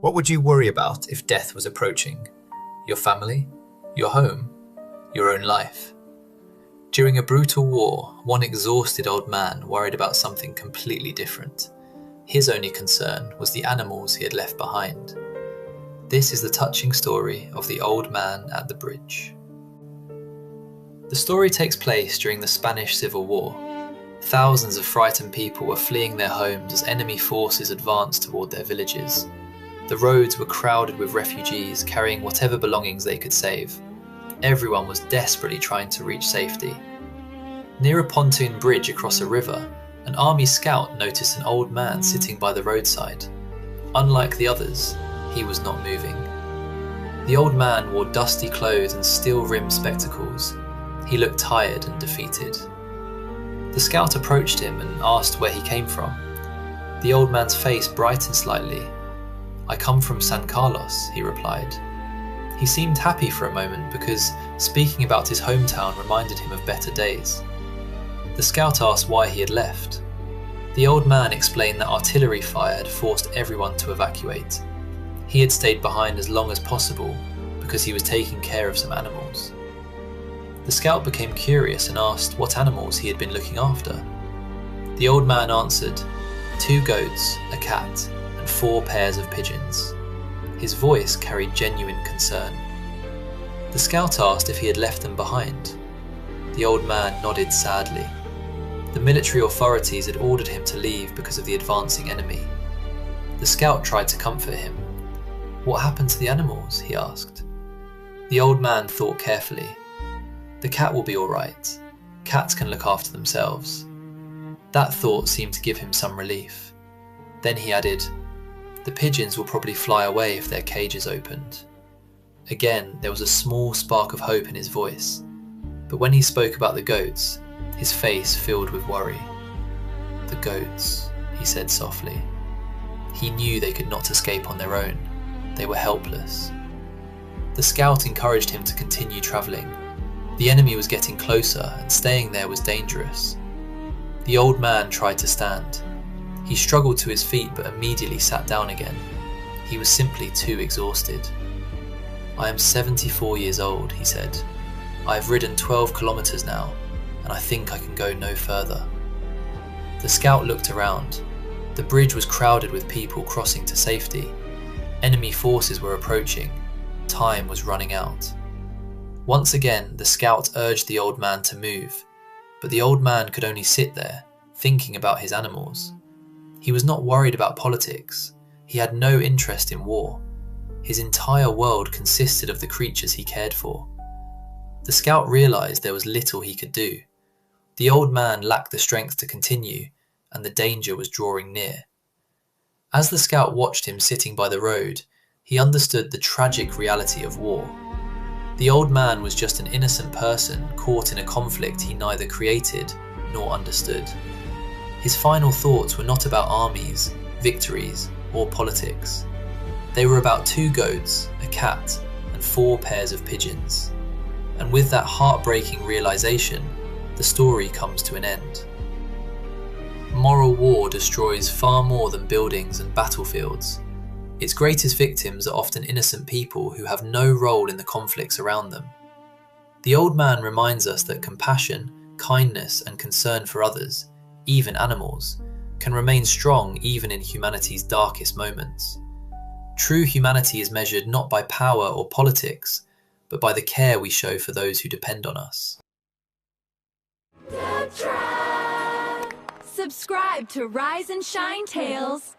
What would you worry about if death was approaching? Your family? Your home? Your own life? During a brutal war, one exhausted old man worried about something completely different. His only concern was the animals he had left behind. This is the touching story of the old man at the bridge. The story takes place during the Spanish Civil War. Thousands of frightened people were fleeing their homes as enemy forces advanced toward their villages. The roads were crowded with refugees carrying whatever belongings they could save. Everyone was desperately trying to reach safety. Near a pontoon bridge across a river, an army scout noticed an old man sitting by the roadside. Unlike the others, he was not moving. The old man wore dusty clothes and steel-rimmed spectacles. He looked tired and defeated. The scout approached him and asked where he came from. The old man's face brightened slightly. "I come from San Carlos," he replied. He seemed happy for a moment because speaking about his hometown reminded him of better days. The scout asked why he had left. The old man explained that artillery fire had forced everyone to evacuate. He had stayed behind as long as possible because he was taking care of some animals. The scout became curious and asked what animals he had been looking after. The old man answered, 2 goats, a cat, and 4 pairs of pigeons. His voice carried genuine concern. The scout asked if he had left them behind. The old man nodded sadly. The military authorities had ordered him to leave because of the advancing enemy. The scout tried to comfort him. "What happened to the animals?" he asked. The old man thought carefully. "The cat will be all right. Cats can look after themselves." That thought seemed to give him some relief. Then he added, "The pigeons will probably fly away if their cage is opened." Again, there was a small spark of hope in his voice. But when he spoke about the goats, his face filled with worry. "The goats," he said softly. He knew they could not escape on their own. They were helpless. The scout encouraged him to continue travelling. The enemy was getting closer, and staying there was dangerous. The old man tried to stand. He struggled to his feet but immediately sat down again. He was simply too exhausted. "I am 74 years old," he said. "I have ridden 12 kilometres now, and I think I can go no further." The scout looked around. The bridge was crowded with people crossing to safety. Enemy forces were approaching. Time was running out. Once again, the scout urged the old man to move, but the old man could only sit there, thinking about his animals. He was not worried about politics. He had no interest in war. His entire world consisted of the creatures he cared for. The scout realized there was little he could do. The old man lacked the strength to continue, and the danger was drawing near. As the scout watched him sitting by the road, he understood the tragic reality of war. The old man was just an innocent person caught in a conflict he neither created nor understood. His final thoughts were not about armies, victories, or politics. They were about 2 goats, a cat, and 4 pairs of pigeons. And with that heartbreaking realization, the story comes to an end. Moral war destroys far more than buildings and battlefields. Its greatest victims are often innocent people who have no role in the conflicts around them. The old man reminds us that compassion, kindness, and concern for others, even animals, can remain strong even in humanity's darkest moments. True humanity is measured not by power or politics, but by the care we show for those who depend on us. Subscribe to Rise and Shine Tales.